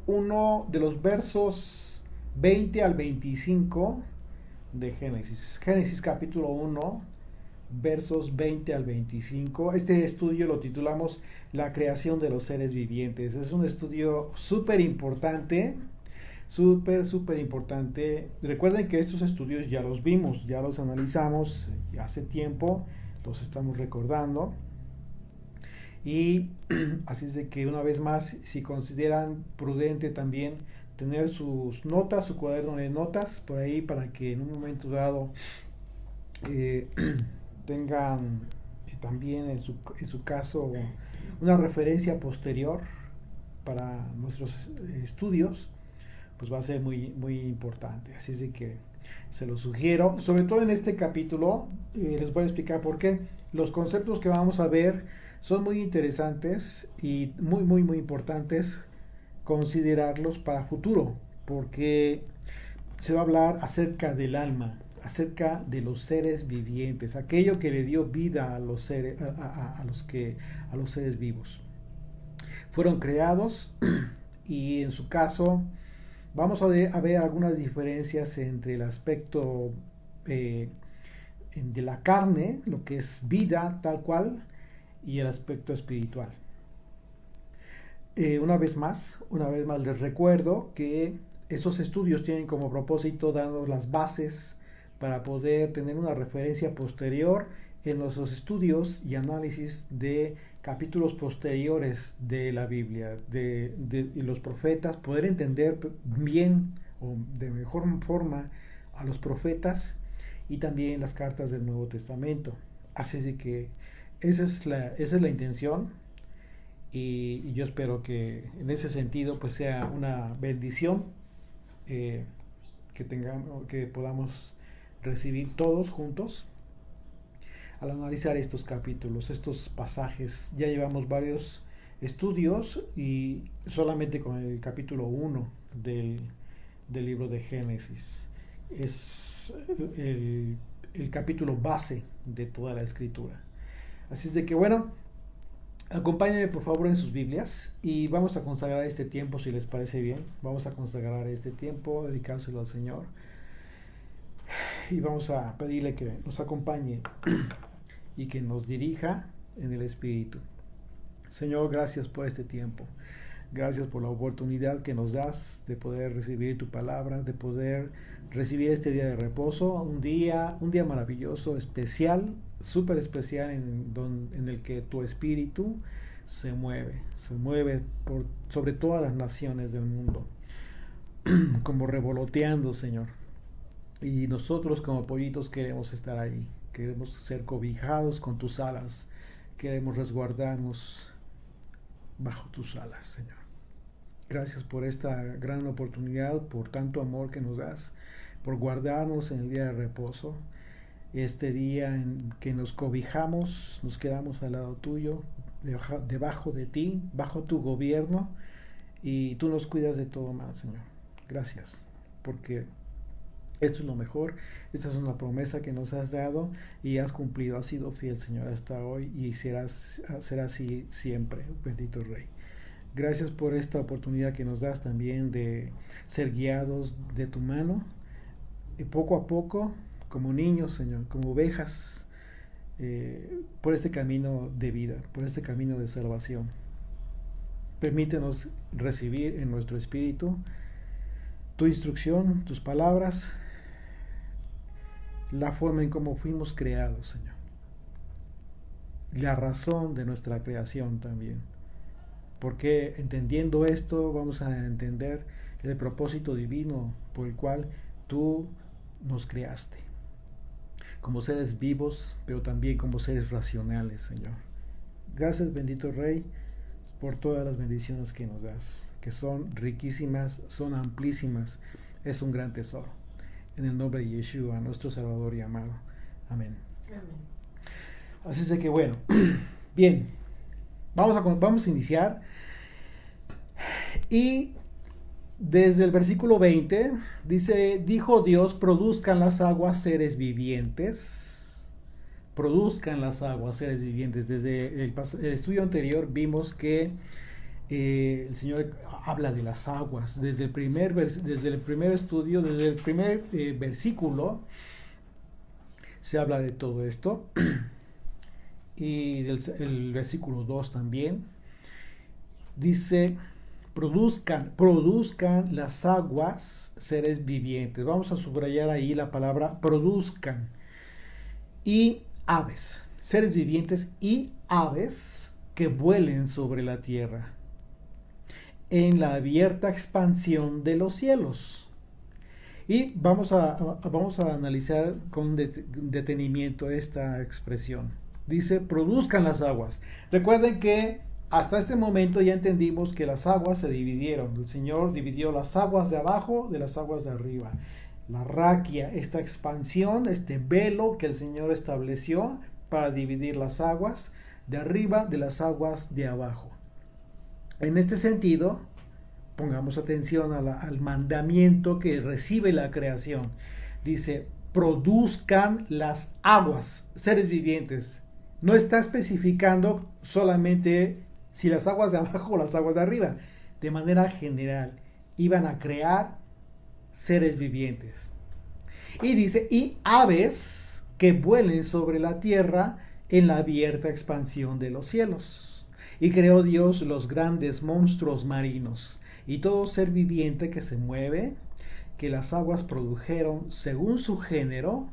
uno de los versos 20 al 25 de Génesis. Génesis capítulo 1, versos 20 al 25. Este estudio lo titulamos La creación de los seres vivientes. Es un estudio súper importante, súper importante. Recuerden que estos estudios ya los vimos, ya los analizamos hace tiempo, los estamos recordando. Y así es de que una vez más, si consideran prudente también tener sus notas, su cuaderno de notas por ahí para que en un momento dado eh, tengan también en su caso una referencia posterior para nuestros estudios, pues va a ser muy importante. Así es de que se lo sugiero, sobre todo en este capítulo, les voy a explicar por qué. Los conceptos que vamos a ver son muy interesantes y muy importantes considerarlos para futuro, porque se va a hablar acerca del alma, acerca de los seres vivientes, aquello que le dio vida a los seres, a los seres vivos. Fueron creados y en su caso vamos a ver algunas diferencias entre el aspecto eh, de la carne, lo que es vida tal cual, y el aspecto espiritual. Una vez más les recuerdo que estos estudios tienen como propósito darnos las bases para poder tener una referencia posterior en nuestros estudios y análisis de capítulos posteriores de la Biblia, de los profetas, poder entender bien o de mejor forma a los profetas y también las cartas del Nuevo Testamento. Así es de que esa es la intención y yo espero que en ese sentido pues sea una bendición eh, que podamos recibir todos juntos al analizar estos capítulos, estos pasajes. Ya llevamos varios estudios y solamente con el capítulo 1 del libro de Génesis. Es el capítulo base de toda la escritura. Así es de que bueno, acompáñenme por favor en sus Biblias y vamos a consagrar este tiempo, si les parece bien. Vamos a consagrar este tiempo, dedicárselo al Señor y vamos a pedirle que nos acompañe y que nos dirija en el Espíritu. Señor, gracias por este tiempo. Gracias por la oportunidad que nos das de poder recibir tu palabra, de poder recibir este día de reposo, un día maravilloso, especial, súper especial en el que tu espíritu se mueve sobre todas las naciones del mundo, como revoloteando, Señor. Y nosotros como pollitos queremos estar ahí, queremos ser cobijados con tus alas, queremos resguardarnos bajo tus alas, Señor. Gracias por esta gran oportunidad, por tanto amor que nos das, por guardarnos en el día de reposo, este día en que nos cobijamos, nos quedamos al lado tuyo, debajo de ti, bajo tu gobierno, y tú nos cuidas de todo mal, Señor. Gracias, porque esto es lo mejor, esta es una promesa que nos has dado y has cumplido, has sido fiel, Señor, hasta hoy y será así siempre, bendito Rey. Gracias por esta oportunidad que nos das también de ser guiados de tu mano, y poco a poco, como niños, Señor, como ovejas, por este camino de vida, por este camino de salvación. Permítenos recibir en nuestro espíritu tu instrucción, tus palabras, la forma en cómo fuimos creados, Señor. La razón de nuestra creación también. Porque entendiendo esto vamos a entender el propósito divino por el cual tú nos creaste. Como seres vivos, pero también como seres racionales, Señor. Gracias, bendito Rey, por todas las bendiciones que nos das, que son riquísimas, son amplísimas. Es un gran tesoro. En el nombre de Yeshua, nuestro Salvador y amado. Amén. Amén. Así es de que bueno, bien, vamos a iniciar. Y desde el versículo 20 dice, dijo Dios, produzcan las aguas seres vivientes. Produzcan las aguas seres vivientes. Desde el estudio anterior vimos que el Señor habla de las aguas. Desde el primer estudio, desde el primer versículo, se habla de todo esto. Y el versículo 2 también. Dice, produzcan las aguas seres vivientes. Vamos a subrayar ahí la palabra produzcan. Y aves, seres vivientes y aves que vuelen sobre la tierra en la abierta expansión de los cielos. Y vamos a analizar con detenimiento esta expresión. Dice, produzcan las aguas. Recuerden que hasta este momento ya entendimos que las aguas se dividieron. El Señor dividió las aguas de abajo de las aguas de arriba. La raquia, esta expansión, este velo que el Señor estableció para dividir las aguas de arriba de las aguas de abajo. En este sentido, pongamos atención al mandamiento que recibe la creación. Dice, produzcan las aguas, seres vivientes. No está especificando solamente si las aguas de abajo o las aguas de arriba. De manera general, iban a crear seres vivientes. Y dice, y aves que vuelen sobre la tierra en la abierta expansión de los cielos. Y creó Dios los grandes monstruos marinos y todo ser viviente que se mueve, que las aguas produjeron según su género,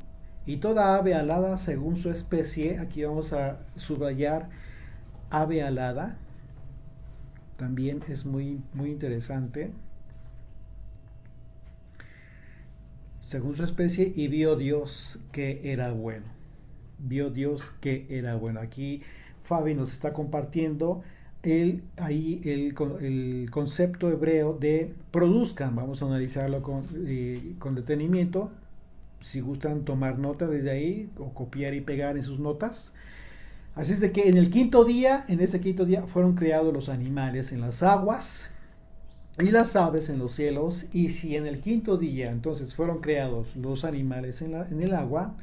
y toda ave alada según su especie. Aquí vamos a subrayar ave alada. También es muy interesante. Según su especie, y vio Dios que era bueno. Vio Dios que era bueno. Aquí Fabi nos está compartiendo el concepto hebreo de produzcan. Vamos a analizarlo con detenimiento. Si gustan tomar nota desde ahí o copiar y pegar en sus notas. Así es de que en este quinto día fueron creados los animales en las aguas y las aves en los cielos. Y si en el quinto día entonces fueron creados los animales en el agua,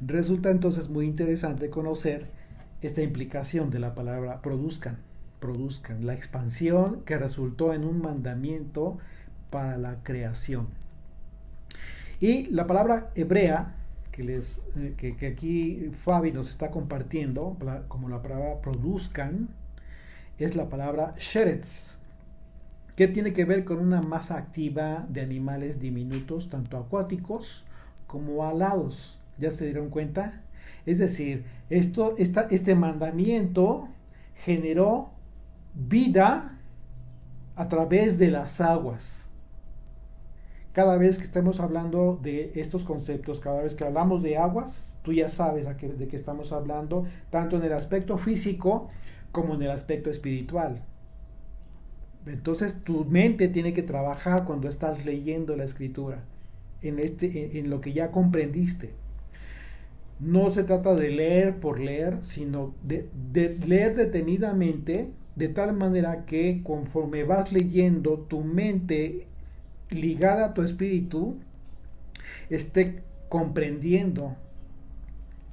resulta entonces muy interesante conocer esta implicación de la palabra produzcan, la expansión que resultó en un mandamiento para la creación. Y la palabra hebrea que aquí Fabi nos está compartiendo como la palabra produzcan es la palabra sheretz, que tiene que ver con una masa activa de animales diminutos, tanto acuáticos como alados. ¿Ya se dieron cuenta? Es decir, este mandamiento generó vida a través de las aguas. Cada vez que estemos hablando de estos conceptos, cada vez que hablamos de aguas, tú ya sabes de qué estamos hablando, tanto en el aspecto físico como en el aspecto espiritual. Entonces tu mente tiene que trabajar cuando estás leyendo la escritura, en lo que ya comprendiste. No se trata de leer por leer, sino de leer detenidamente, de tal manera que conforme vas leyendo, tu mente ligada a tu espíritu esté comprendiendo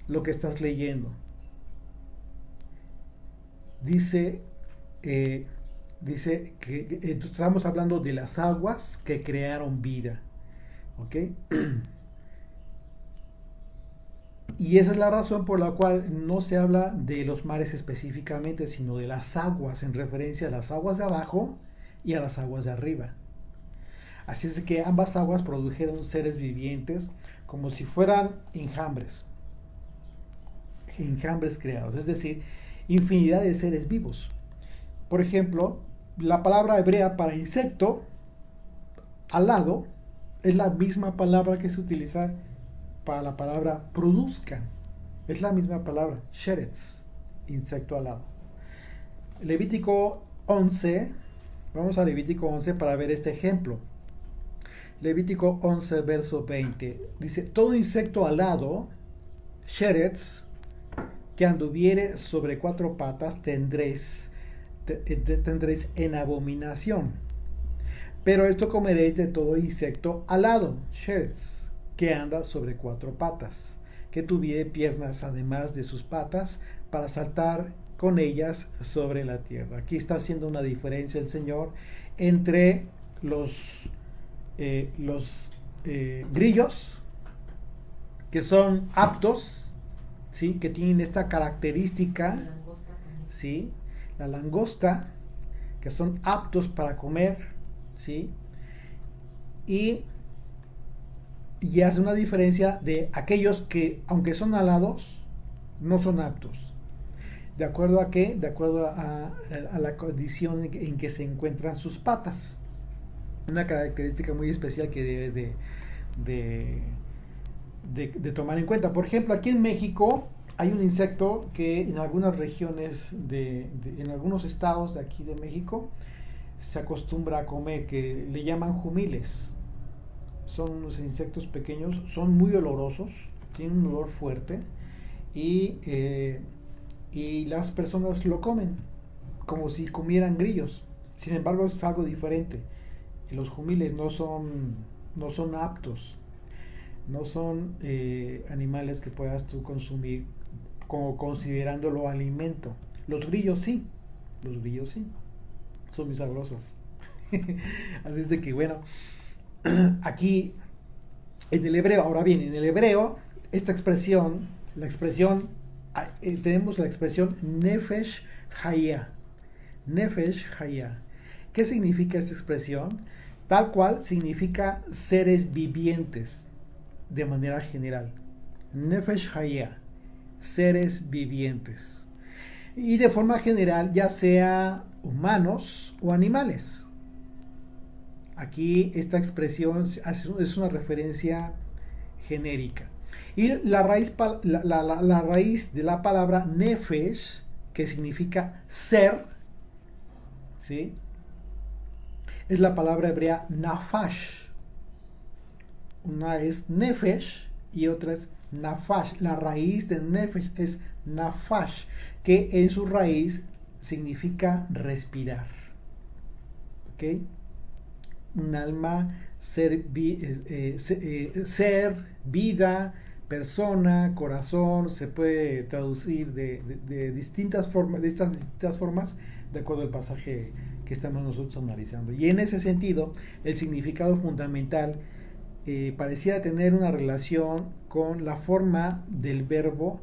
lo que estás leyendo. Dice que estamos hablando de las aguas que crearon vida. ¿Ok? Y esa es la razón por la cual no se habla de los mares específicamente, sino de las aguas, en referencia a las aguas de abajo y a las aguas de arriba. Así es que ambas aguas produjeron seres vivientes como si fueran enjambres creados, es decir, infinidad de seres vivos. Por ejemplo, la palabra hebrea para insecto, alado, es la misma palabra que se utiliza para la palabra produzcan. Es la misma palabra, sheretz, insecto alado. Levítico 11, vamos a Levítico 11 para ver este ejemplo. Levítico 11, verso 20. Dice, todo insecto alado, sheretz, que anduviere sobre 4 patas, tendréis en abominación. Pero esto comeréis de todo insecto alado, sheretz, que anda sobre 4 patas, que tuviere piernas además de sus patas, para saltar con ellas sobre la tierra. Aquí está haciendo una diferencia el Señor entre los grillos, que son aptos, ¿sí? Que tienen esta característica, ¿sí? La langosta, que son aptos para comer, ¿sí? Y hace una diferencia de aquellos que, aunque son alados, no son aptos. ¿De acuerdo a qué? De acuerdo a la condición en que se encuentran sus patas. Una característica muy especial que debes de, de tomar en cuenta. Por ejemplo, aquí en México hay un insecto que en algunas regiones, en algunos estados de aquí de México, se acostumbra a comer, que le llaman jumiles. Son unos insectos pequeños, son muy olorosos, tienen un olor fuerte y las personas lo comen como si comieran grillos. Sin embargo, es algo diferente. Los jumiles no son aptos, no son animales que puedas tú consumir como considerándolo alimento. Los grillos sí, son muy sabrosos. Así es de que bueno, aquí en el hebreo, ahora bien, en el hebreo, esta expresión, tenemos la expresión Nefesh Hayah. Nefesh Hayah. ¿Qué significa esta expresión? Tal cual significa seres vivientes, de manera general. Nefesh Hayah, seres vivientes. Y de forma general, ya sea humanos o animales. Aquí esta expresión es una referencia genérica. Y la raíz de la palabra nefesh, que significa ser, ¿sí? Es la palabra hebrea nafash. Una es nefesh y otra es nafash. La raíz de nefesh es nafash, que en su raíz significa respirar. ¿Ok? Un alma, ser, vida, persona, corazón, se puede traducir de distintas formas, de estas distintas formas, de acuerdo al pasaje que estamos nosotros analizando. Y en ese sentido, el significado fundamental pareciera tener una relación con la forma del verbo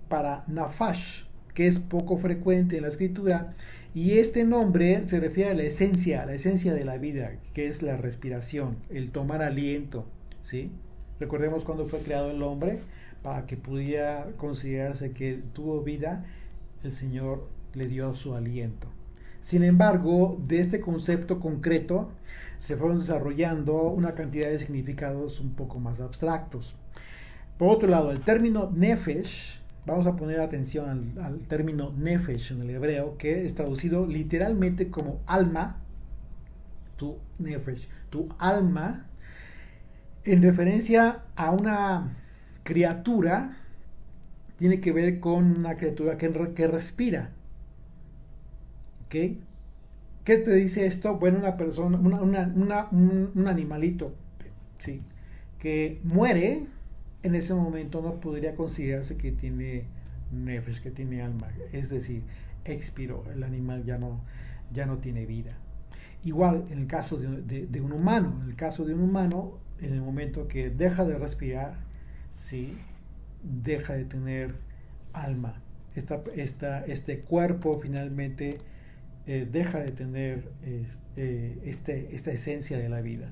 para nafash, que es poco frecuente en la escritura, y este nombre se refiere a la esencia de la vida, que es la respiración, el tomar aliento, ¿sí? Recordemos cuando fue creado el hombre, para que pudiera considerarse que tuvo vida, el Señor le dio su aliento. Sin embargo, de este concepto concreto se fueron desarrollando una cantidad de significados un poco más abstractos. Por otro lado, el término nefesh, vamos a poner atención al término nefesh en el hebreo, que es traducido literalmente como alma, tu nefesh, tu alma, en referencia a una criatura, tiene que ver con una criatura que respira. ¿Ok? ¿Qué te dice esto? Bueno, una persona, un animalito, ¿sí? Que muere, en ese momento no podría considerarse que tiene nefesh, que tiene alma, es decir, expiró, el animal ya no tiene vida. Igual en el caso de un humano, en el momento que deja de respirar, ¿sí? Deja de tener alma. Este cuerpo finalmente deja de tener esta esencia de la vida.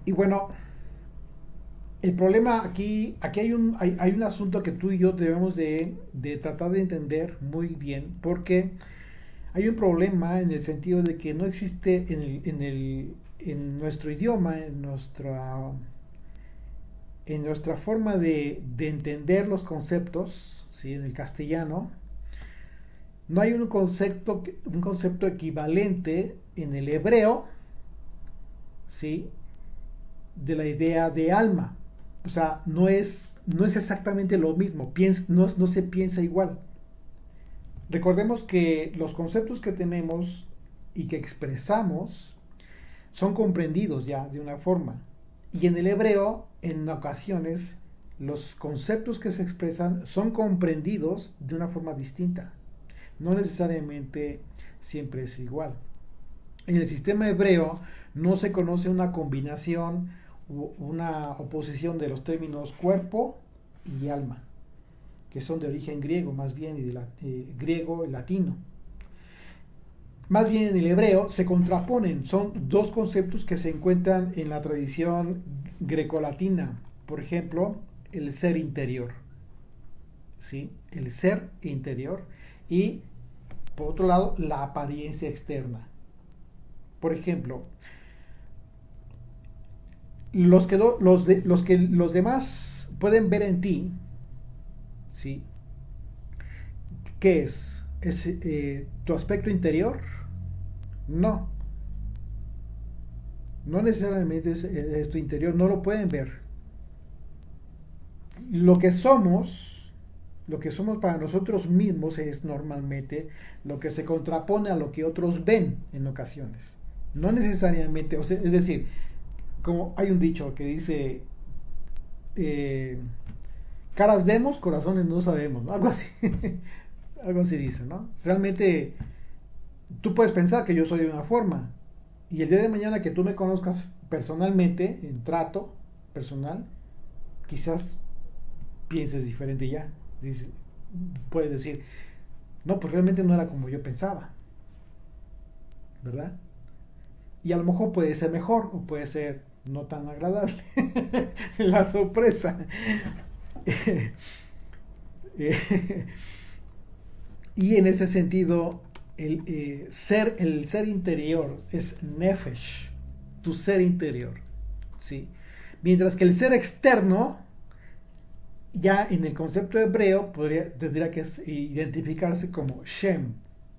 Y bueno, el problema aquí hay un asunto que tú y yo debemos de tratar de entender muy bien, porque hay un problema en el sentido de que no existe en nuestro idioma, en nuestra forma de entender los conceptos, ¿sí? En el castellano, no hay un concepto equivalente en el hebreo, ¿sí? De la idea de alma. O sea, no es exactamente lo mismo, no se piensa igual. Recordemos que los conceptos que tenemos y que expresamos son comprendidos ya de una forma. Y en el hebreo, en ocasiones, los conceptos que se expresan son comprendidos de una forma distinta. No necesariamente siempre es igual. En el sistema hebreo no se conoce una combinación u una oposición de los términos cuerpo y alma, que son de origen griego más bien, y griego y latino. Más bien en el hebreo se contraponen, son dos conceptos que se encuentran en la tradición grecolatina. Por ejemplo, el ser interior, ¿sí? El ser interior, y por otro lado la apariencia externa. Por ejemplo, los demás pueden ver en ti, ¿sí? ¿Qué es? ¿Es tu aspecto interior? No, no necesariamente es tu interior, no lo pueden ver. Lo que somos, lo que somos para nosotros mismos es normalmente lo que se contrapone a lo que otros ven en ocasiones. No necesariamente, o sea, es decir, como hay un dicho que dice, eh, caras vemos, corazones no sabemos, ¿no? Algo así, algo así dice, ¿no? Realmente tú puedes pensar que yo soy de una forma, y el día de mañana que tú me conozcas personalmente, en trato personal, quizás pienses diferente ya. Puedes decir, no, pues realmente no era como yo pensaba, ¿verdad? Y a lo mejor puede ser mejor o puede ser no tan agradable. La sorpresa. Y en ese sentido, el ser interior es nefesh, tu ser interior, ¿sí? Mientras que el ser externo, ya en el concepto hebreo, tendría que identificarse como Shem,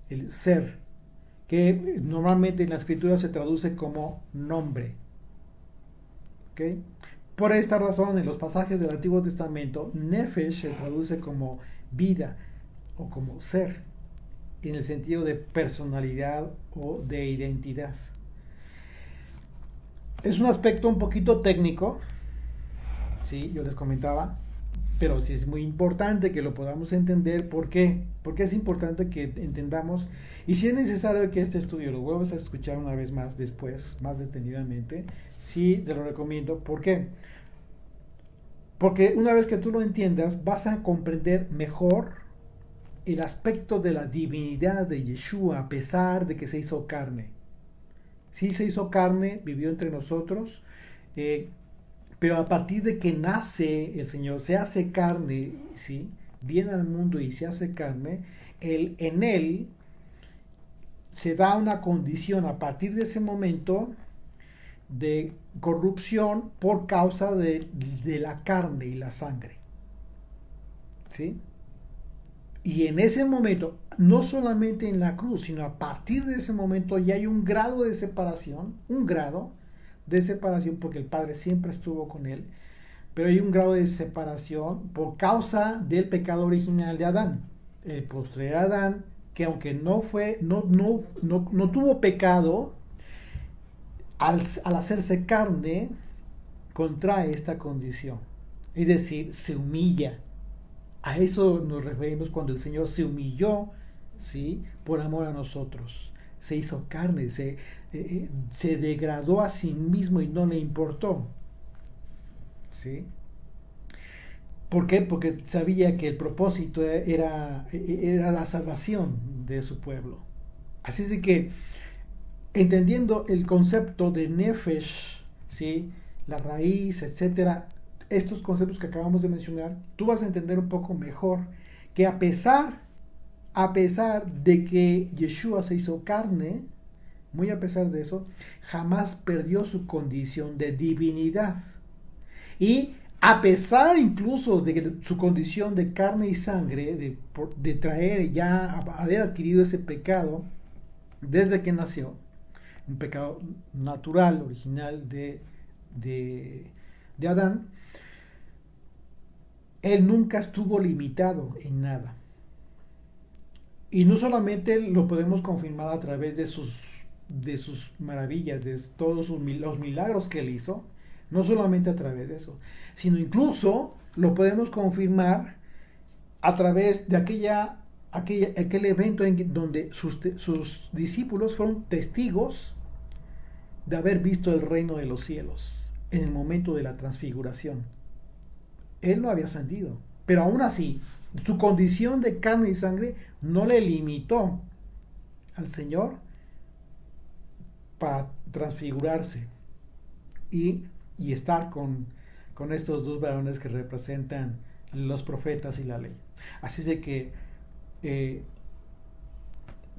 el ser, que normalmente en la escritura se traduce como nombre. ¿Okay? Por esta razón, en los pasajes del Antiguo Testamento, Nefesh se traduce como vida o como ser, en el sentido de personalidad o de identidad. Es un aspecto un poquito técnico, sí, yo les comentaba, pero sí es muy importante que lo podamos entender. ¿Por qué? Porque es importante que entendamos, y si es necesario que este estudio lo vuelvas a escuchar una vez más después, más detenidamente, sí te lo recomiendo. ¿Por qué? Porque una vez que tú lo entiendas, vas a comprender mejor el aspecto de la divinidad de Yeshua, a pesar de que se hizo carne. Sí se hizo carne, vivió entre nosotros, eh, pero a partir de que nace el Señor, se hace carne, ¿sí? Viene al mundo y se hace carne, en él se da una condición a partir de ese momento de corrupción por causa de la carne y la sangre, ¿sí? Y en ese momento, no solamente en la cruz, sino a partir de ese momento ya hay un grado de separación, un grado de separación, porque el Padre siempre estuvo con él, pero hay un grado de separación por causa del pecado original de Adán. El postrer Adán, que aunque no tuvo pecado, al hacerse carne, contrae esta condición. Es decir, se humilla. A eso nos referimos cuando el Señor se humilló, ¿sí? Por amor a nosotros. Se hizo carne, se degradó a sí mismo y no le importó, ¿sí? ¿Por qué? Porque sabía que el propósito era la salvación de su pueblo. Así es de que, entendiendo el concepto de Nefesh, ¿sí? La raíz, etcétera, estos conceptos que acabamos de mencionar, tú vas a entender un poco mejor que a pesar de que Yeshua se hizo carne, muy a pesar de eso, jamás perdió su condición de divinidad. Y a pesar incluso de su condición de carne y sangre, de traer ya, haber adquirido ese pecado desde que nació, un pecado natural, original de Adán, él nunca estuvo limitado en nada. Y no solamente lo podemos confirmar a través de sus maravillas, de todos los milagros que él hizo, No solamente a través de eso, sino incluso lo podemos confirmar a través de aquel evento en donde sus discípulos fueron testigos de haber visto el reino de los cielos en el momento de la transfiguración. Él no había ascendido, pero aún así, su condición de carne y sangre no le limitó al Señor para transfigurarse y estar con estos dos varones que representan los profetas y la ley. Así de que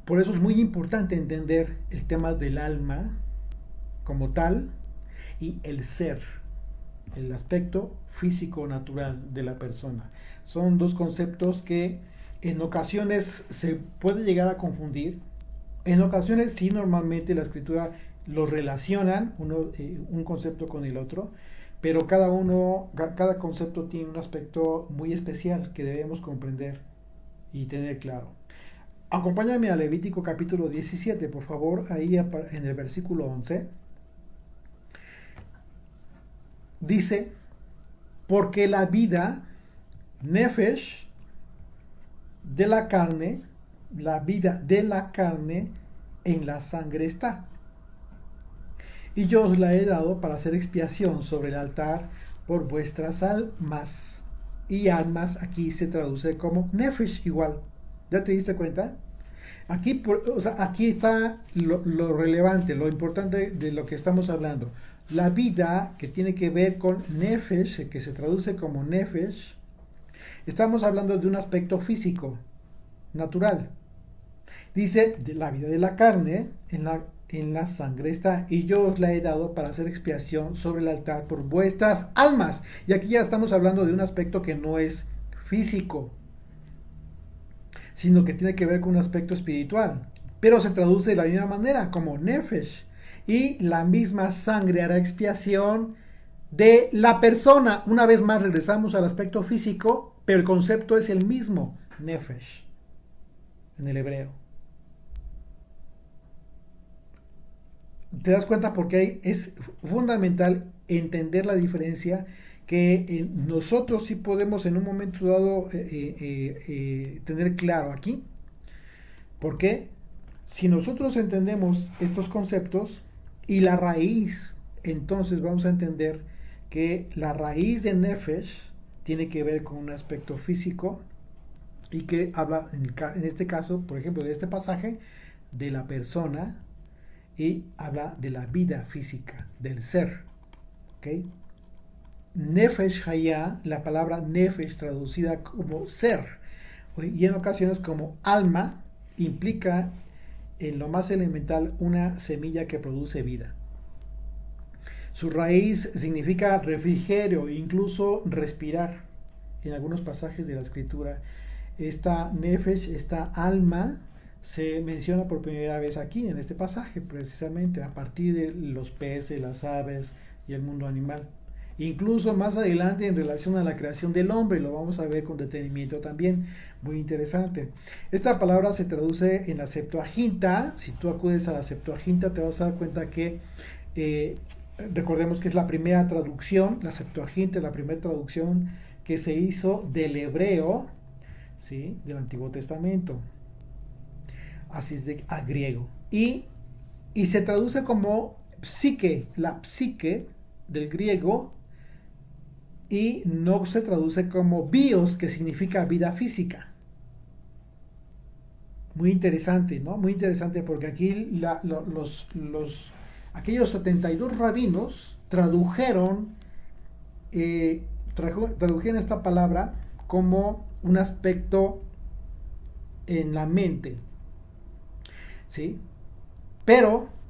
por eso es muy importante entender el tema del alma como tal y el ser, el aspecto físico natural de la persona. Son dos conceptos que en ocasiones se puede llegar a confundir. En ocasiones sí, normalmente la escritura los relacionan un concepto con el otro, pero cada concepto tiene un aspecto muy especial que debemos comprender y tener claro. Acompáñame a Levítico capítulo 17, por favor, ahí en el versículo 11. Dice, porque la vida, nefesh, de la carne, la vida de la carne en la sangre está. Y yo os la he dado para hacer expiación sobre el altar por vuestras almas. Y almas aquí se traduce como nefesh igual. ¿Ya te diste cuenta? Aquí está lo relevante, lo importante de lo que estamos hablando. La vida que tiene que ver con nefesh, que se traduce como nefesh, estamos hablando de un aspecto físico, natural. Dice, de la vida de la carne en la sangre está, y yo os la he dado para hacer expiación sobre el altar por vuestras almas. Y aquí ya estamos hablando de un aspecto que no es físico, sino que tiene que ver con un aspecto espiritual. Pero se traduce de la misma manera, como nefesh. Y la misma sangre hará expiación de la persona. Una vez más regresamos al aspecto físico, pero el concepto es el mismo, nefesh, en el hebreo. ¿Te das cuenta? Porque es fundamental entender la diferencia que nosotros sí podemos en un momento dado tener claro aquí. ¿Por qué? Si nosotros entendemos estos conceptos y la raíz, entonces vamos a entender que la raíz de nefesh tiene que ver con un aspecto físico y que habla, en este caso, por ejemplo, de este pasaje, de la persona y habla de la vida física, del ser. ¿Ok? Nefesh Hayah, la palabra nefesh traducida como ser y en ocasiones como alma, implica en lo más elemental una semilla que produce vida. Su raíz significa refrigerio e incluso respirar. En algunos pasajes de la escritura, esta nefesh, esta alma, se menciona por primera vez aquí en este pasaje, precisamente a partir de los peces, las aves y el mundo animal. Incluso más adelante en relación a la creación del hombre, lo vamos a ver con detenimiento también, muy interesante. Esta palabra se traduce en la Septuaginta. Si tú acudes a la Septuaginta te vas a dar cuenta que recordemos que es la primera traducción, la Septuaginta, la primera traducción que se hizo del hebreo, ¿sí?, del Antiguo Testamento, así es al griego, y se traduce como psique, la psique del griego, y no se traduce como bios, que significa vida física. Muy interesante, ¿no? Muy interesante porque aquí aquellos 72 rabinos tradujeron esta palabra como un aspecto en la mente, ¿sí? Pero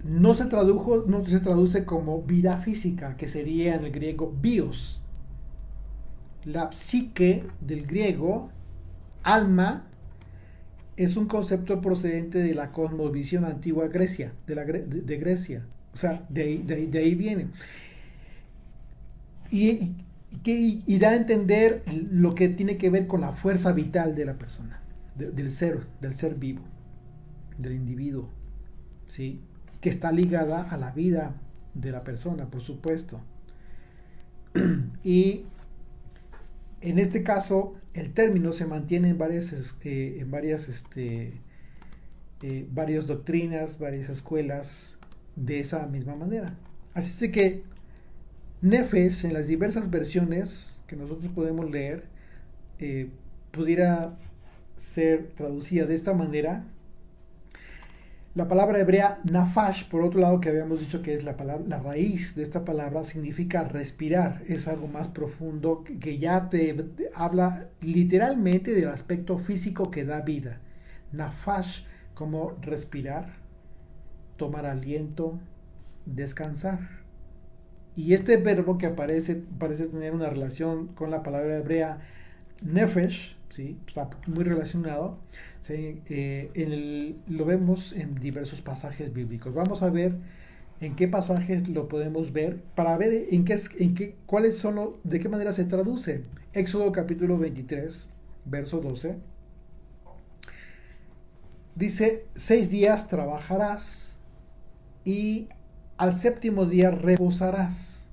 no se traduce como vida física, que sería en el griego bios. La psique del griego, alma, es un concepto procedente de la cosmovisión antigua Grecia, de Grecia. O sea, de ahí viene. Y da a entender lo que tiene que ver con la fuerza vital de la persona, del ser vivo, del individuo, ¿sí?, que está ligada a la vida de la persona, por supuesto. Y en este caso, el término se mantiene en varias doctrinas, varias escuelas de esa misma manera. Así es que Nefesh, en las diversas versiones que nosotros podemos leer, pudiera ser traducida de esta manera. La palabra hebrea nafash, por otro lado, que habíamos dicho que es la raíz de esta palabra, significa respirar. Es algo más profundo que ya te habla literalmente del aspecto físico que da vida. Nafash, como respirar, tomar aliento, descansar. Y este verbo que parece tener una relación con la palabra hebrea nefesh, ¿sí? Está muy relacionado. ¿Sí? Lo vemos en diversos pasajes bíblicos. Vamos a ver en qué pasajes lo podemos ver para ver cuáles son de qué manera se traduce. Éxodo capítulo 23, verso 12. Dice: 6 días trabajarás y al séptimo día reposarás,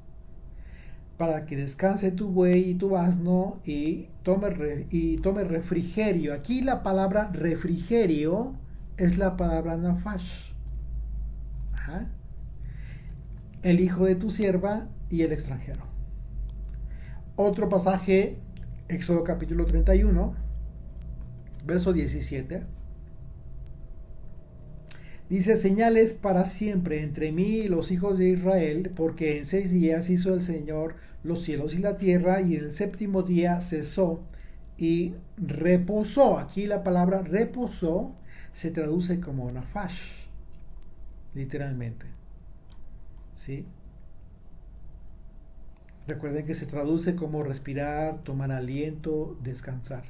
para que descanse tu buey y tu asno y tome refrigerio. Aquí la palabra refrigerio es la palabra nafash. Ajá. El hijo de tu sierva y el extranjero. Otro pasaje, Éxodo capítulo 31, verso 17. Dice: señales para siempre entre mí y los hijos de Israel, porque en 6 días hizo el Señor los cielos y la tierra, y el séptimo día cesó y reposó. Aquí la palabra reposó se traduce como nafash, literalmente. ¿Sí? Recuerden que se traduce como respirar, tomar aliento, descansar.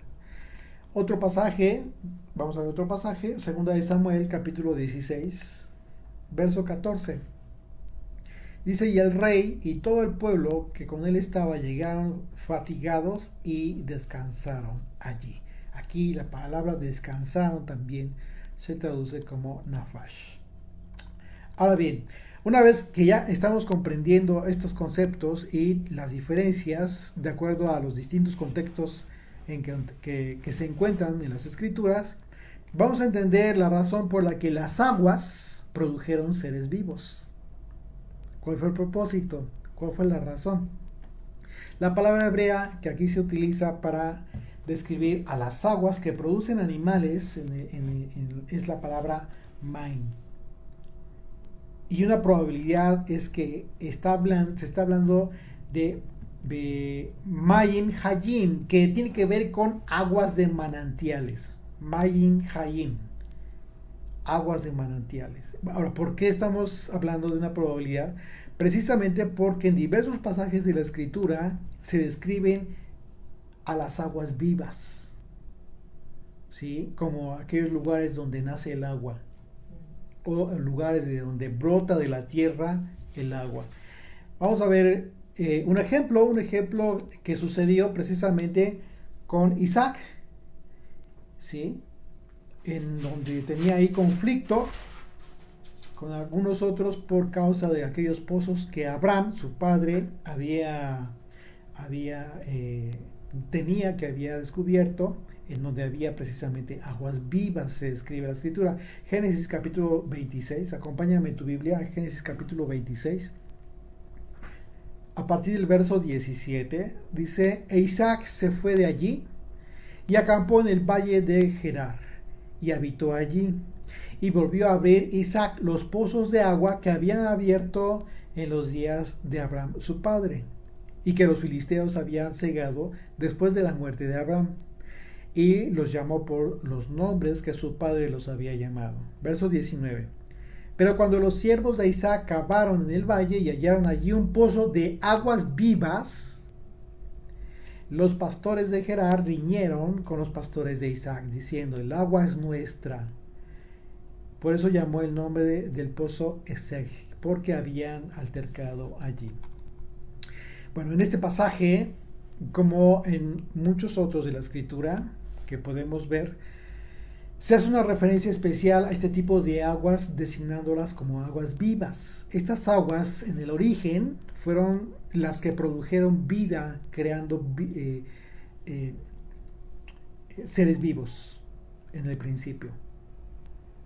Otro pasaje, vamos a ver otro pasaje, 2 de Samuel, capítulo 16, verso 14. Dice: y el rey y todo el pueblo que con él estaba llegaron fatigados y descansaron allí. Aquí la palabra descansaron también se traduce como nafash. Ahora bien, una vez que ya estamos comprendiendo estos conceptos y las diferencias de acuerdo a los distintos contextos en que se encuentran en las escrituras, vamos a entender la razón por la que las aguas produjeron seres vivos. ¿Cuál fue el propósito? ¿Cuál fue la razón? La palabra hebrea que aquí se utiliza para describir a las aguas que producen animales es la palabra main. Y una probabilidad es que se está hablando de Mayim Hayim, que tiene que ver con aguas de manantiales. Mayim Hayim, aguas de manantiales. Ahora, ¿por qué estamos hablando de una probabilidad? Precisamente porque en diversos pasajes de la Escritura se describen a las aguas vivas, ¿sí? Como aquellos lugares donde nace el agua, o lugares de donde brota de la tierra el agua. Vamos a ver un ejemplo que sucedió precisamente con Isaac, ¿sí? En donde tenía ahí conflicto con algunos otros por causa de aquellos pozos que Abraham, su padre, había descubierto, en donde había precisamente aguas vivas, se describe la escritura. Génesis capítulo 26, acompáñame tu Biblia, Génesis capítulo 26. A partir del verso 17, dice: e Isaac se fue de allí y acampó en el valle de Gerar y habitó allí. Y volvió a abrir Isaac los pozos de agua que habían abierto en los días de Abraham su padre, y que los filisteos habían cegado después de la muerte de Abraham, y los llamó por los nombres que su padre los había llamado. Verso 19. Pero cuando los siervos de Isaac cavaron en el valle y hallaron allí un pozo de aguas vivas, los pastores de Gerar riñeron con los pastores de Isaac, diciendo: el agua es nuestra. Por eso llamó el nombre del pozo Eseg, porque habían altercado allí. Bueno, en este pasaje, como en muchos otros de la escritura que podemos ver, Se hace una referencia especial a este tipo de aguas designándolas como aguas vivas. Estas aguas en el origen fueron las que produjeron vida creando eh, seres vivos en el principio,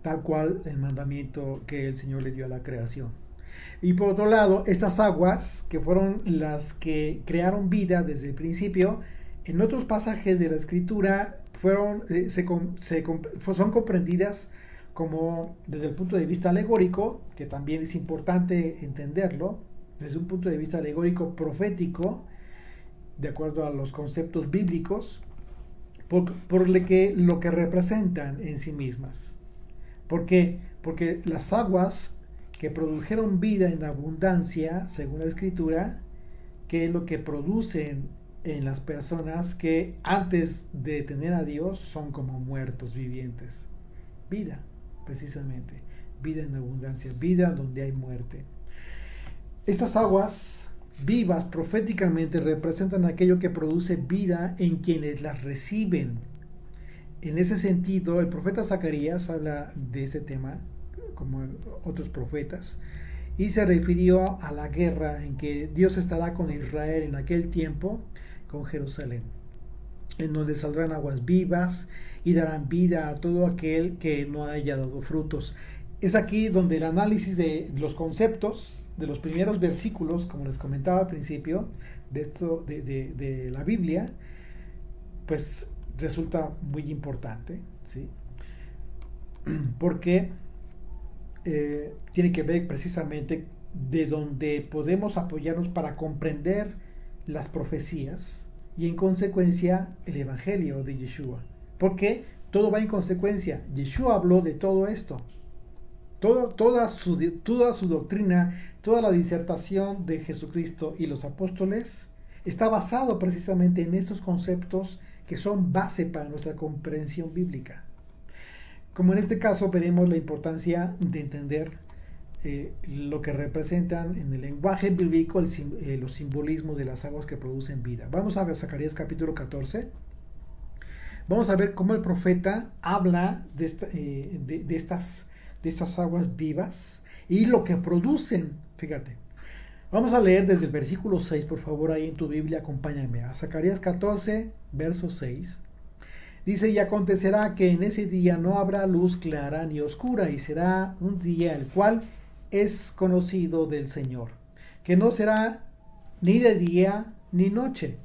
tal cual el mandamiento que el Señor le dio a la creación. Y por otro lado, estas aguas que fueron las que crearon vida desde el principio, en otros pasajes de la escritura son comprendidas como desde el punto de vista alegórico, que también es importante entenderlo, desde un punto de vista alegórico profético, de acuerdo a los conceptos bíblicos, por lo que representan en sí mismas. ¿Por qué? Porque las aguas que produjeron vida en abundancia, según la escritura, que es lo que producen en las personas que antes de tener a Dios son como muertos vivientes. Vida, precisamente. Vida en abundancia, vida donde hay muerte. Estas aguas vivas proféticamente representan aquello que produce vida en quienes las reciben. En ese sentido, el profeta Zacarías habla de ese tema, como otros profetas, y se refirió a la guerra en que Dios estará con Israel en aquel tiempo, con Jerusalén, en donde saldrán aguas vivas y darán vida a todo aquel que no haya dado frutos. Es aquí donde el análisis de los conceptos de los primeros versículos, como les comentaba al principio, de la Biblia, pues resulta muy importante, ¿sí? Porque tiene que ver precisamente de donde podemos apoyarnos para comprender las profecías y en consecuencia el evangelio de Yeshua. Porque todo va en consecuencia. Yeshua habló de todo esto. Toda su doctrina, toda la disertación de Jesucristo y los apóstoles está basado precisamente en estos conceptos que son base para nuestra comprensión bíblica. Como en este caso veremos la importancia de entender lo que representan en el lenguaje bíblico los simbolismos de las aguas que producen vida. Vamos a ver Zacarías capítulo 14. Vamos a ver cómo el profeta habla de estas aguas vivas y lo que producen. Fíjate. Vamos a leer desde el versículo 6, por favor, ahí en tu Biblia, acompáñame. A Zacarías 14, verso 6. Dice, y acontecerá que en ese día no habrá luz clara ni oscura, y será un día el cual es conocido del Señor, que no será ni de día ni noche.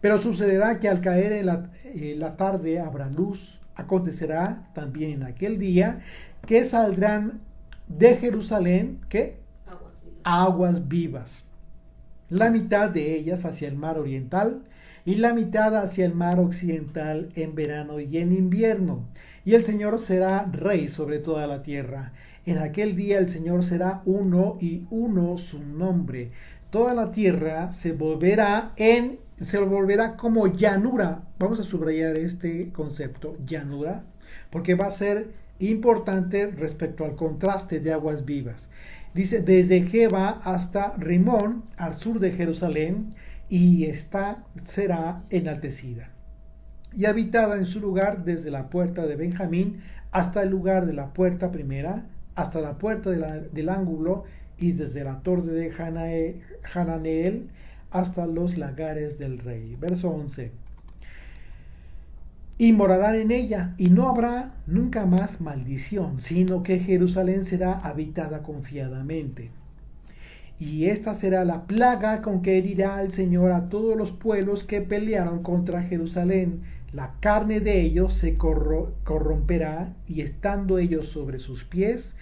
Pero sucederá que al caer en la tarde habrá luz. Acontecerá también en aquel día que saldrán de Jerusalén, ¿qué? Aguas vivas. La mitad de ellas hacia el mar oriental y la mitad hacia el mar occidental en verano y en invierno. Y el Señor será rey sobre toda la tierra. En aquel día el Señor será uno y uno su nombre. Toda la tierra se volverá como llanura. Vamos a subrayar este concepto, llanura, porque va a ser importante respecto al contraste de aguas vivas. Dice, desde Geba hasta Rimón, al sur de Jerusalén, y esta será enaltecida y habitada en su lugar desde la puerta de Benjamín hasta el lugar de la puerta primera, hasta la puerta del ángulo, y desde la torre de Hananeel hasta los lagares del rey. Verso 11. Y morarán en ella, y no habrá nunca más maldición, sino que Jerusalén será habitada confiadamente. Y esta será la plaga con que herirá el Señor a todos los pueblos que pelearon contra Jerusalén. La carne de ellos se corromperá, y estando ellos sobre sus pies,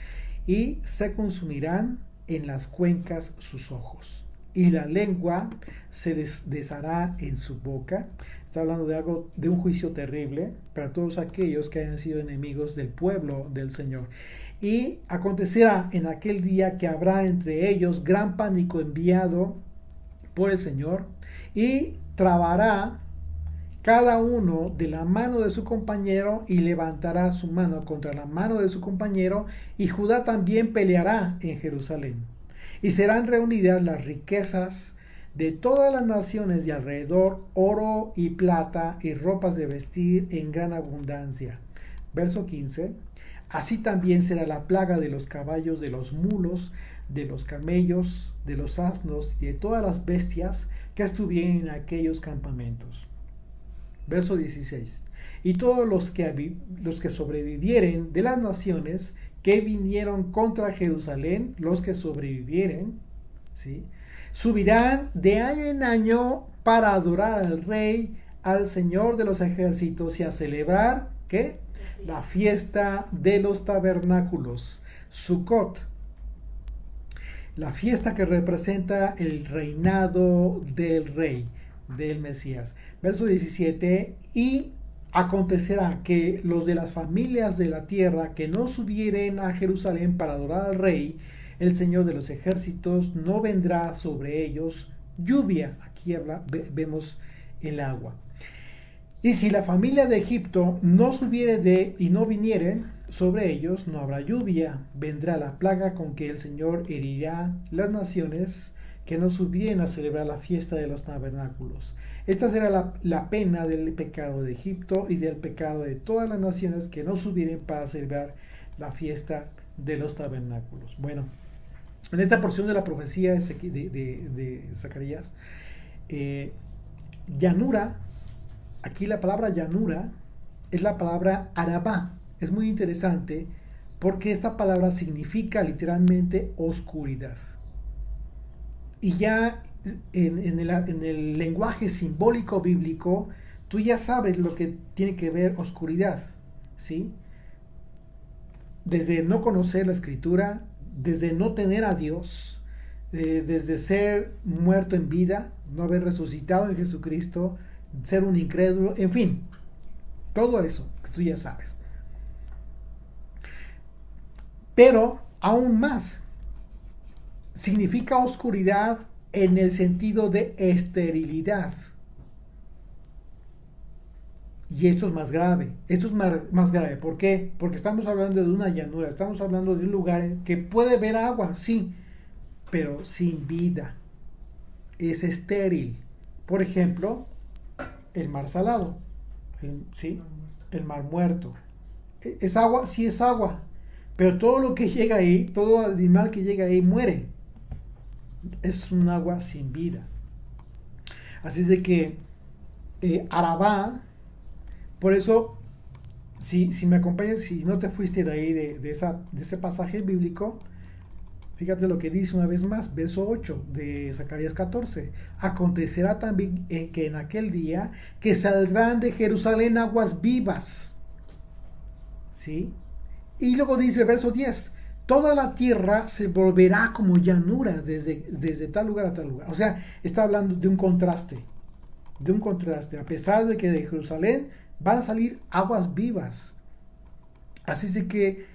y se consumirán en las cuencas sus ojos. Y la lengua se les deshará en su boca. Está hablando de un juicio terrible para todos aquellos que hayan sido enemigos del pueblo del Señor. Y acontecerá en aquel día que habrá entre ellos gran pánico enviado por el Señor, y trabará cada uno de la mano de su compañero y levantará su mano contra la mano de su compañero, y Judá también peleará en Jerusalén. Y serán reunidas las riquezas de todas las naciones de alrededor, oro y plata y ropas de vestir en gran abundancia. Verso 15. Así también será la plaga de los caballos, de los mulos, de los camellos, de los asnos y de todas las bestias que estuvieron en aquellos campamentos. Verso 16. Y todos los que sobrevivieren de las naciones que vinieron contra Jerusalén, los que sobrevivieren, ¿sí?, subirán de año en año para adorar al Rey, al Señor de los ejércitos y a celebrar, ¿qué? La fiesta de los tabernáculos, Sukkot, la fiesta que representa el reinado del Rey, del Mesías. Verso 17, y acontecerá que los de las familias de la tierra que no subieren a Jerusalén para adorar al Rey, el Señor de los ejércitos, no vendrá sobre ellos lluvia. Aquí vemos el agua. Y si la familia de Egipto no subiere y no viniere sobre ellos, no habrá lluvia. Vendrá la plaga con que el Señor herirá las naciones que no subieren a celebrar la fiesta de los tabernáculos. Esta será la pena del pecado de Egipto y del pecado de todas las naciones que no subieren para celebrar la fiesta de los tabernáculos. Bueno, en esta porción de la profecía de Zacarías, llanura, aquí la palabra llanura es la palabra Arabá. Es muy interesante porque esta palabra significa literalmente oscuridad. Y ya en el lenguaje simbólico bíblico, tú ya sabes lo que tiene que ver oscuridad, ¿sí? Desde no conocer la escritura, desde no tener a Dios, desde ser muerto en vida, no haber resucitado en Jesucristo, ser un incrédulo, en fin, todo eso que tú ya sabes. Pero aún más, significa oscuridad en el sentido de esterilidad. Y esto es más grave. Esto es más grave. ¿Por qué? Porque estamos hablando de una llanura. Estamos hablando de un lugar que puede ver agua, sí, pero sin vida. Es estéril. Por ejemplo, el mar salado. ¿Sí? El mar muerto. ¿Es agua? Sí, es agua. Pero todo lo que llega ahí, todo animal que llega ahí muere. Es un agua sin vida. Así es de que Arabá, por eso, si me acompañas, si no te fuiste de ahí, de ese pasaje bíblico, fíjate lo que dice una vez más, verso 8 de Zacarías 14. Acontecerá también que en aquel día que saldrán de Jerusalén aguas vivas. ¿Sí? Y luego dice verso 10. Toda la tierra se volverá como llanura desde tal lugar a tal lugar. O sea, está hablando de un contraste. De un contraste. A pesar de que de Jerusalén van a salir aguas vivas. Así es de que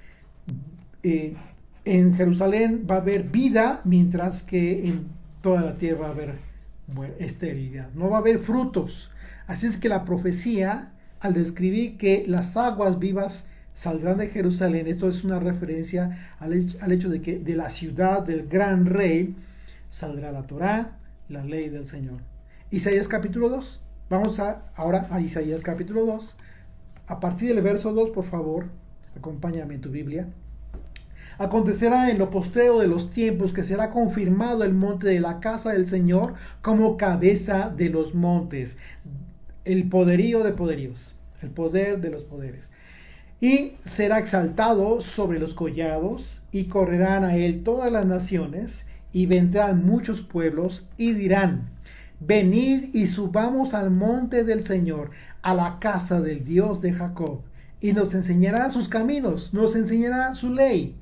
en Jerusalén va a haber vida, mientras que en toda la tierra va a haber esterilidad. No va a haber frutos. Así es que la profecía, al describir que las aguas vivas saldrán de Jerusalén, esto es una referencia al hecho de que de la ciudad del gran rey saldrá la Torá, la ley del Señor. Isaías capítulo 2. Vamos ahora a Isaías capítulo 2. A partir del verso 2, por favor, acompáñame en tu Biblia. Acontecerá en lo postrero de los tiempos que será confirmado el monte de la casa del Señor como cabeza de los montes. El poderío de poderíos, el poder de los poderes. Y será exaltado sobre los collados, y correrán a él todas las naciones, y vendrán muchos pueblos, y dirán: venid y subamos al monte del Señor, a la casa del Dios de Jacob, y nos enseñará sus caminos, nos enseñará su ley,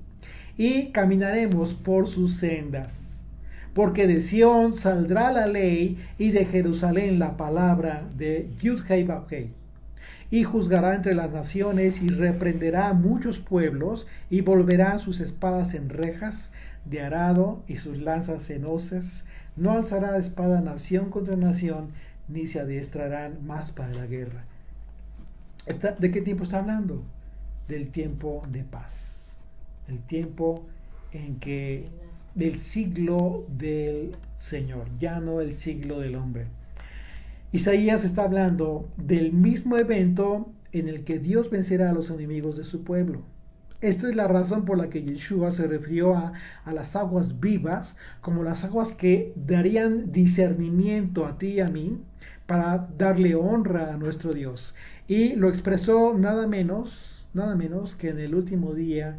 y caminaremos por sus sendas. Porque de Sión saldrá la ley, y de Jerusalén la palabra de Yud-Hei Vav-Hei. Y juzgará entre las naciones, y reprenderá a muchos pueblos, y volverá sus espadas en rejas de arado, y sus lanzas en hoces. No alzará espada nación contra nación, ni se adiestrarán más para la guerra. ¿De qué tiempo está hablando? Del tiempo de paz. El tiempo en que, del siglo del Señor, ya no el siglo del hombre. Isaías está hablando del mismo evento en el que Dios vencerá a los enemigos de su pueblo. Esta es la razón por la que Yeshua se refirió a las aguas vivas como las aguas que darían discernimiento a ti y a mí para darle honra a nuestro Dios. Y lo expresó nada menos que en el último día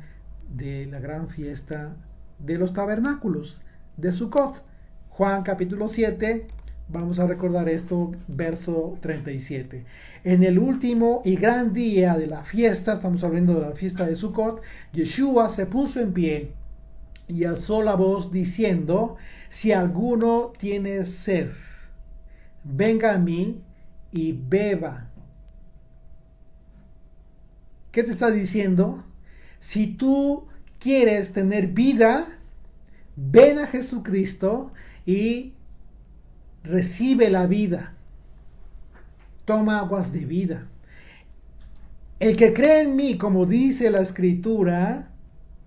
de la gran fiesta de los tabernáculos de Sukkot. Juan capítulo 7, vamos a recordar esto, verso 37. En el último y gran día de la fiesta, estamos hablando de la fiesta de Sukkot, Yeshua se puso en pie y alzó la voz diciendo: si alguno tiene sed, venga a mí y beba. ¿Qué te está diciendo? Si tú quieres tener vida, ven a Jesucristo y recibe la vida. Toma aguas de vida. El que cree en mí, como dice la Escritura,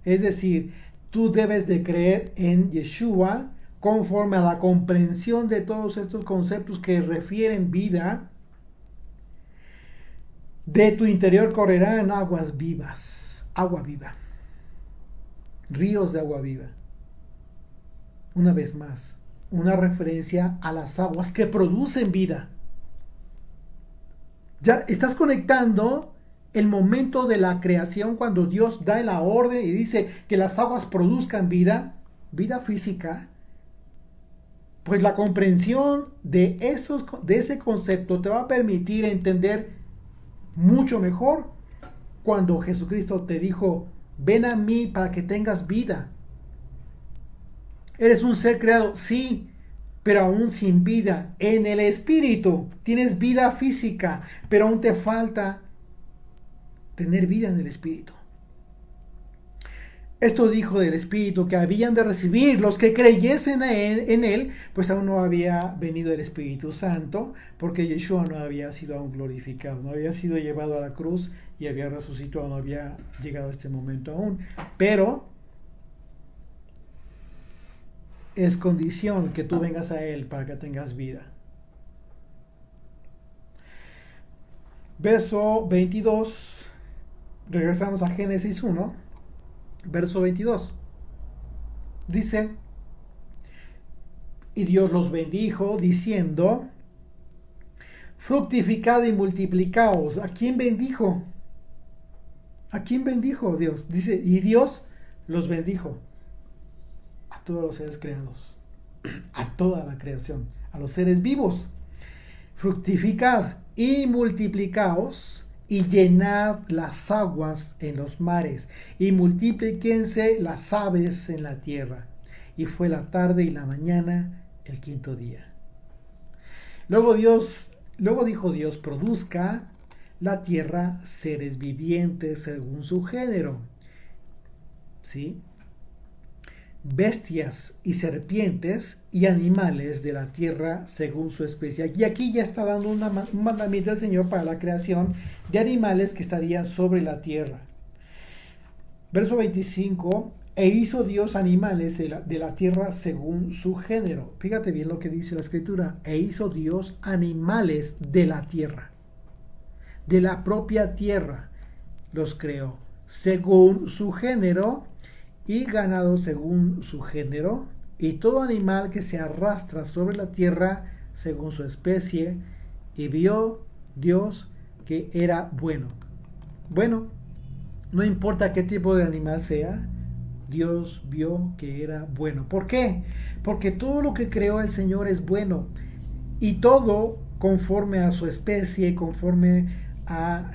es decir, tú debes de creer en Yeshua conforme a la comprensión de todos estos conceptos que refieren vida. De tu interior correrán aguas vivas, agua viva, ríos de agua viva. Una vez más, una referencia a las aguas que producen vida. Ya estás conectando el momento de la creación cuando Dios da la orden y dice que las aguas produzcan vida, vida física. Pues la comprensión de ese concepto te va a permitir entender mucho mejor cuando Jesucristo te dijo: ven a mí para que tengas vida. Eres un ser creado, sí, pero aún sin vida en el espíritu. Tienes vida física, pero aún te falta tener vida en el espíritu. Esto dijo del Espíritu que habían de recibir los que creyesen en él, pues aún no había venido el Espíritu Santo, porque Yeshua no había sido aún glorificado, no había sido llevado a la cruz y había resucitado, no había llegado a este momento aún. Pero es condición que tú vengas a él para que tengas vida. Verso 22, regresamos a Génesis 1. Verso 22. Dice: y Dios los bendijo diciendo: fructificad y multiplicaos. ¿A quién bendijo? ¿A quién bendijo Dios? Dice, y Dios los bendijo a todos los seres creados, a toda la creación, a los seres vivos. Fructificad y multiplicaos y llenad las aguas en los mares, y multiplíquense las aves en la tierra. Y fue la tarde y la mañana el quinto día. Luego dijo Dios: produzca la tierra seres vivientes según su género, ¿sí? Bestias y serpientes y animales de la tierra según su especie. Y aquí ya está dando un mandamiento del Señor para la creación de animales que estarían sobre la tierra. Verso 25: e hizo Dios animales de la tierra según su género. Fíjate bien lo que dice la Escritura: e hizo Dios animales de la tierra, de la propia tierra los creó, según su género, y ganado según su género, y todo animal que se arrastra sobre la tierra según su especie. Y vio Dios que era bueno. Bueno, no importa qué tipo de animal sea, Dios vio que era bueno. ¿Por qué? Porque todo lo que creó el Señor es bueno, y todo conforme a su especie, conforme a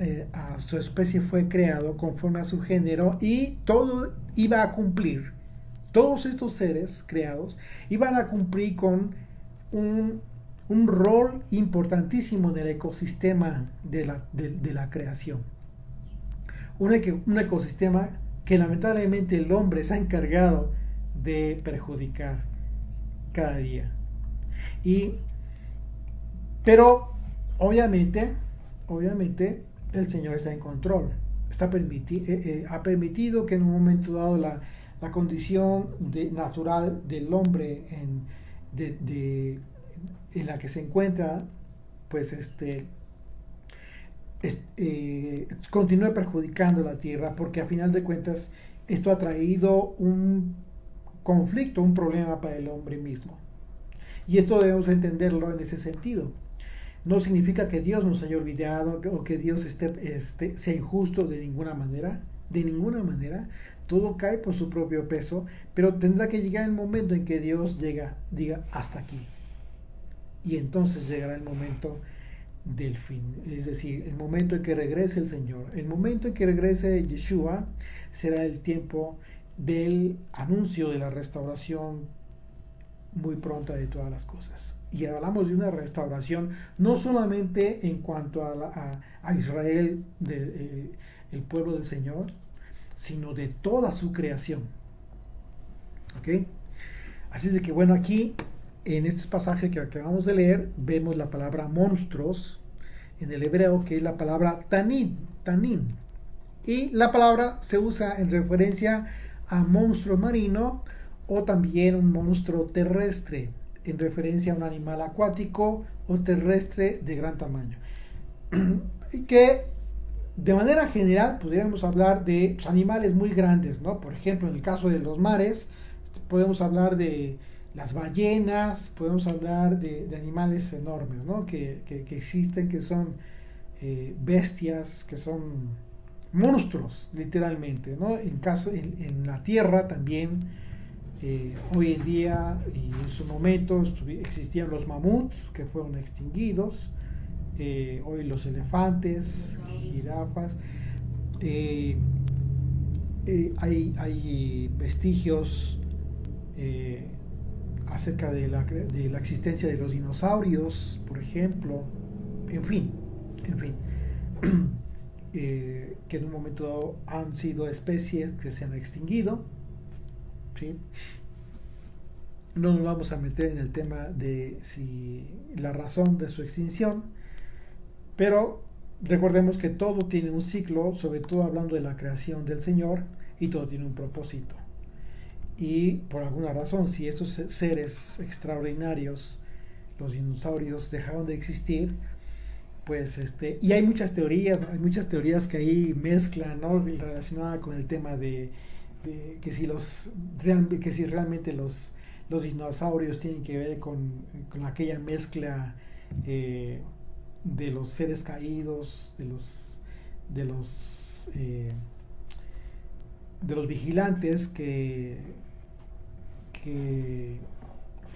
su especie fue creado, conforme a su género, y todo iba a cumplir. Todos estos seres creados iban a cumplir con un rol importantísimo en el ecosistema de la creación. Un ecosistema que lamentablemente el hombre se ha encargado de perjudicar cada día. Pero obviamente el Señor está en control. Ha permitido que en un momento dado la condición natural del hombre en la que se encuentra, pues continúe perjudicando la tierra, porque a final de cuentas esto ha traído un conflicto, un problema para el hombre mismo. Y esto debemos entenderlo en ese sentido. No significa que Dios nos haya olvidado o que Dios sea injusto de ninguna manera. Todo cae por su propio peso, pero tendrá que llegar el momento en que Dios diga hasta aquí. Y entonces llegará el momento del fin, es decir, el momento en que regrese el Señor, el momento en que regrese Yeshua será el tiempo del anuncio de la restauración muy pronta de todas las cosas. Y hablamos de una restauración no solamente en cuanto a Israel, el pueblo del Señor, sino de toda su creación. ¿Ok? Así es de que bueno, aquí en este pasaje que acabamos de leer vemos la palabra monstruos en el hebreo, que es la palabra tanim. Y la palabra se usa en referencia a monstruo marino o también un monstruo terrestre, en referencia a un animal acuático o terrestre de gran tamaño. Que de manera general podríamos hablar de animales muy grandes, ¿no? Por ejemplo, en el caso de los mares, podemos hablar de las ballenas, podemos hablar de animales enormes, ¿no? Que existen, que son bestias, que son monstruos, literalmente, ¿no? En la tierra también, hoy en día y en su momento existían los mamuts que fueron extinguidos, hoy los elefantes, jirafas, eh, hay vestigios acerca de la existencia de los dinosaurios, por ejemplo, en fin, en fin. Que en un momento dado han sido especies que se han extinguido, ¿sí? No nos vamos a meter en el tema de si la razón de su extinción, pero recordemos que todo tiene un ciclo, sobre todo hablando de la creación del Señor, y todo tiene un propósito. Y por alguna razón, si estos seres extraordinarios, los dinosaurios, dejaron de existir, pues y hay muchas teorías que ahí mezclan, ¿no? Relacionadas con el tema de que si realmente los dinosaurios tienen que ver con aquella mezcla de los seres caídos, de los eh, de los vigilantes que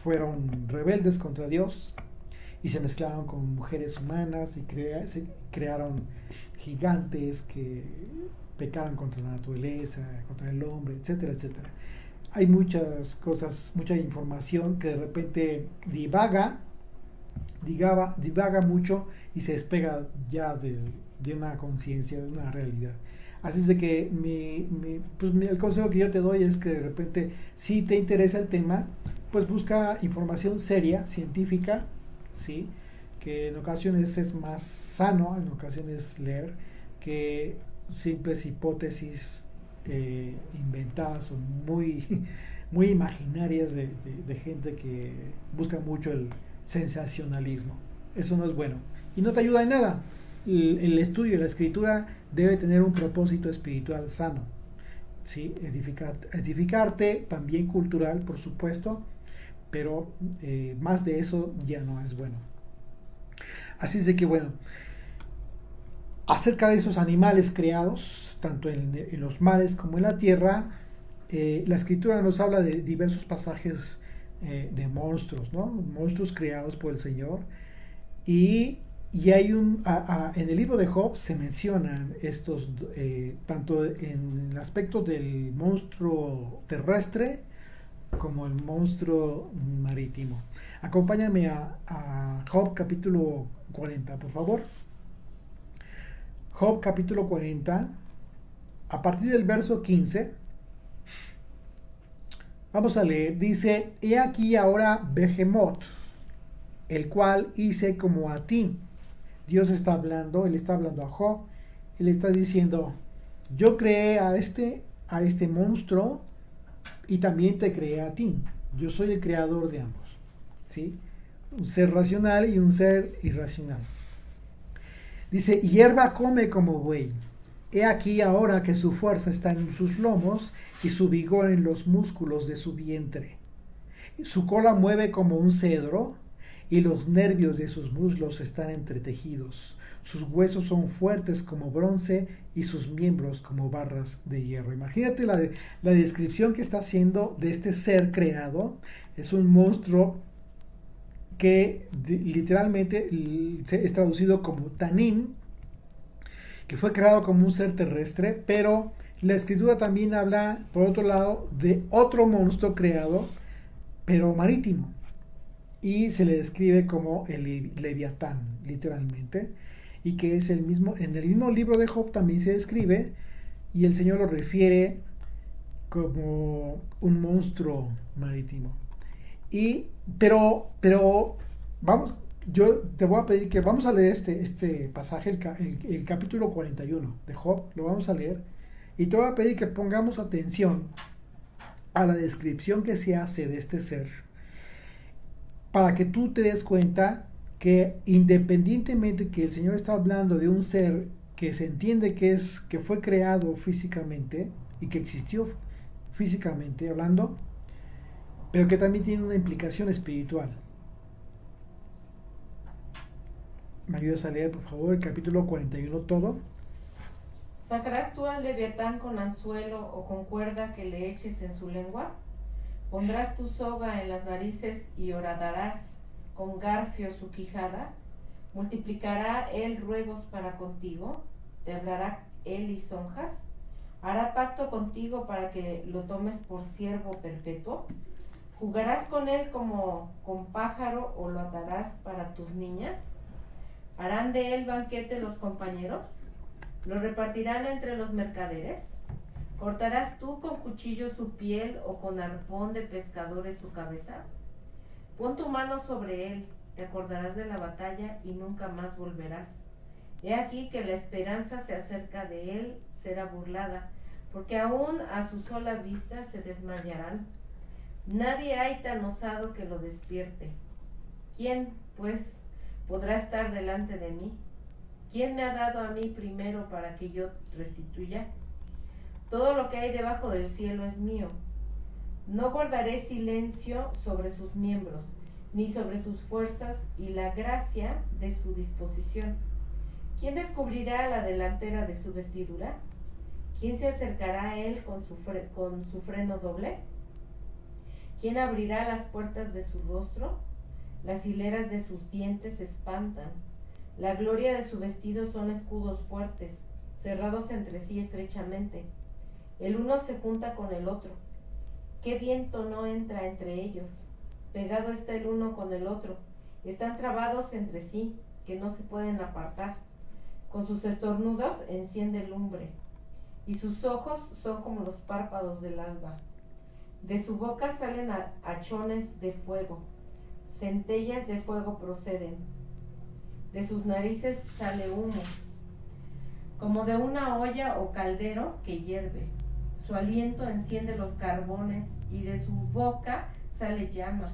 fueron rebeldes contra Dios y se mezclaron con mujeres humanas y se crearon gigantes que pecaban contra la naturaleza, contra el hombre, etcétera, etcétera. Hay muchas cosas, mucha información que de repente divaga mucho y se despega ya de una conciencia, de una realidad. Así es de que el consejo que yo te doy es que de repente, si te interesa el tema, pues busca información seria, científica, ¿sí? Que en ocasiones es más sano, en ocasiones leer, que simples hipótesis inventadas o muy imaginarias de gente que busca mucho el sensacionalismo. Eso no es bueno y no te ayuda en nada. El estudio de la escritura debe tener un propósito espiritual sano, ¿sí? Edificarte, también cultural, por supuesto, pero más de eso ya no es bueno. Así es de que bueno, acerca de esos animales creados, tanto en los mares como en la tierra, la escritura nos habla de diversos pasajes de monstruos, ¿no? Monstruos creados por el Señor. Y hay en el libro de Job se mencionan estos, tanto en el aspecto del monstruo terrestre como el monstruo marítimo. Acompáñame a Job capítulo 40, por favor. Job capítulo 40, a partir del verso 15, vamos a leer, dice, he aquí ahora Behemoth, el cual hice como a ti. Dios está hablando, él está hablando a Job, él está diciendo, yo creé a este monstruo y también te creé a ti. Yo soy el creador de ambos, ¿sí? Un ser racional y un ser irracional. Dice, hierba come como buey. He aquí ahora que su fuerza está en sus lomos y su vigor en los músculos de su vientre. Su cola mueve como un cedro y los nervios de sus muslos están entretejidos. Sus huesos son fuertes como bronce y sus miembros como barras de hierro. Imagínate la descripción que está haciendo de este ser creado. Es un monstruo que literalmente es traducido como Tanin, que fue creado como un ser terrestre, pero la escritura también habla, por otro lado, de otro monstruo creado, pero marítimo, y se le describe como el Leviatán, literalmente, y que es el mismo, en el mismo libro de Job también se describe, y el Señor lo refiere como un monstruo marítimo. Y, pero, vamos, yo te voy a pedir que vamos a leer este pasaje, el capítulo 41 de Job, lo vamos a leer, y te voy a pedir que pongamos atención a la descripción que se hace de este ser, para que tú te des cuenta que independientemente que el Señor está hablando de un ser que se entiende que fue creado físicamente y que existió físicamente hablando, pero que también tiene una implicación espiritual. ¿Me ayudas a leer, por favor, el capítulo 41 todo? ¿Sacarás tú al leviatán con anzuelo o con cuerda que le eches en su lengua? ¿Pondrás tu soga en las narices y horadarás con garfio su quijada? ¿Multiplicará él ruegos para contigo? ¿Te hablará él lisonjas? ¿Hará pacto contigo para que lo tomes por siervo perpetuo? ¿Jugarás con él como con pájaro o lo atarás para tus niñas? ¿Harán de él banquete los compañeros? ¿Lo repartirán entre los mercaderes? ¿Cortarás tú con cuchillo su piel o con arpón de pescadores su cabeza? Pon tu mano sobre él, te acordarás de la batalla y nunca más volverás. He aquí que la esperanza se acerca de él, será burlada, porque aún a su sola vista se desmayarán. Nadie hay tan osado que lo despierte. ¿Quién, pues, podrá estar delante de mí? ¿Quién me ha dado a mí primero para que yo restituya? Todo lo que hay debajo del cielo es mío. No guardaré silencio sobre sus miembros, ni sobre sus fuerzas y la gracia de su disposición. ¿Quién descubrirá la delantera de su vestidura? ¿Quién se acercará a él con su freno doble? ¿Quién abrirá las puertas de su rostro? Las hileras de sus dientes espantan. La gloria de su vestido son escudos fuertes, cerrados entre sí estrechamente. El uno se junta con el otro. ¿Qué viento no entra entre ellos? Pegado está el uno con el otro. Están trabados entre sí, que no se pueden apartar. Con sus estornudos enciende lumbre, y sus ojos son como los párpados del alba. De su boca salen hachones de fuego, centellas de fuego proceden. De sus narices sale humo, como de una olla o caldero que hierve. Su aliento enciende los carbones y de su boca sale llama.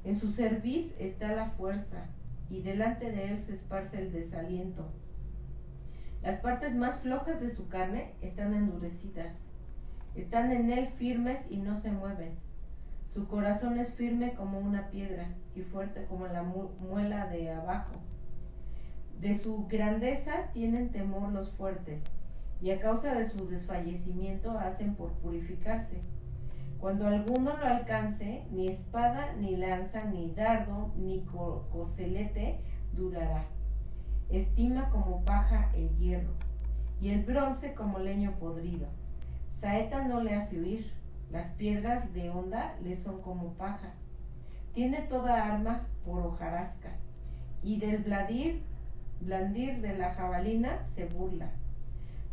En su cerviz está la fuerza y delante de él se esparce el desaliento. Las partes más flojas de su carne están endurecidas. Están en él firmes y no se mueven. Su corazón es firme como una piedra y fuerte como la muela de abajo. De su grandeza tienen temor los fuertes, y a causa de su desfallecimiento hacen por purificarse. Cuando alguno lo alcance, ni espada, ni lanza, ni dardo, ni coselete durará. Estima como paja el hierro, y el bronce como leño podrido. Saeta no le hace huir, las piedras de honda le son como paja. Tiene toda arma por hojarasca, y del blandir de la jabalina se burla.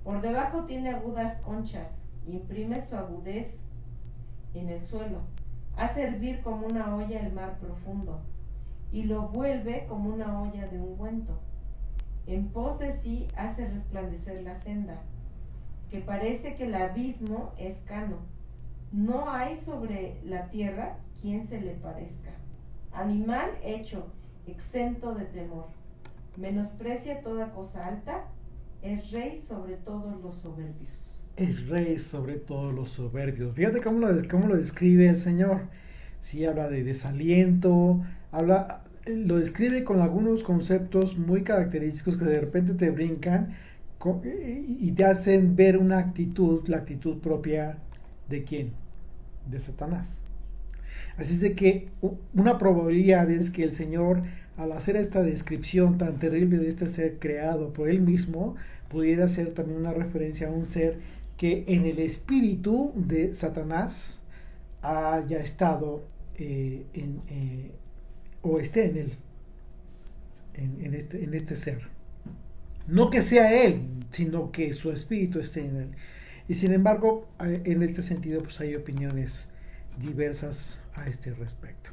Por debajo tiene agudas conchas, imprime su agudez en el suelo. Hace hervir como una olla el mar profundo, y lo vuelve como una olla de ungüento. En pos de sí hace resplandecer la senda, que parece que el abismo es cano. No hay sobre la tierra quien se le parezca. Animal hecho, exento de temor. Menosprecia toda cosa alta, es rey sobre todos los soberbios. Es rey sobre todos los soberbios. Fíjate cómo lo describe el Señor. Sí, habla de desaliento, lo describe con algunos conceptos muy característicos que de repente te brincan y te hacen ver una actitud, la actitud propia de quién, de Satanás. Así es de que una probabilidad es que el Señor, al hacer esta descripción tan terrible de este ser creado por Él mismo, pudiera ser también una referencia a un ser que en el espíritu de Satanás haya estado o esté en él, en este ser. No que sea él, sino que su espíritu esté en él. Y sin embargo, en este sentido, pues hay opiniones diversas a este respecto.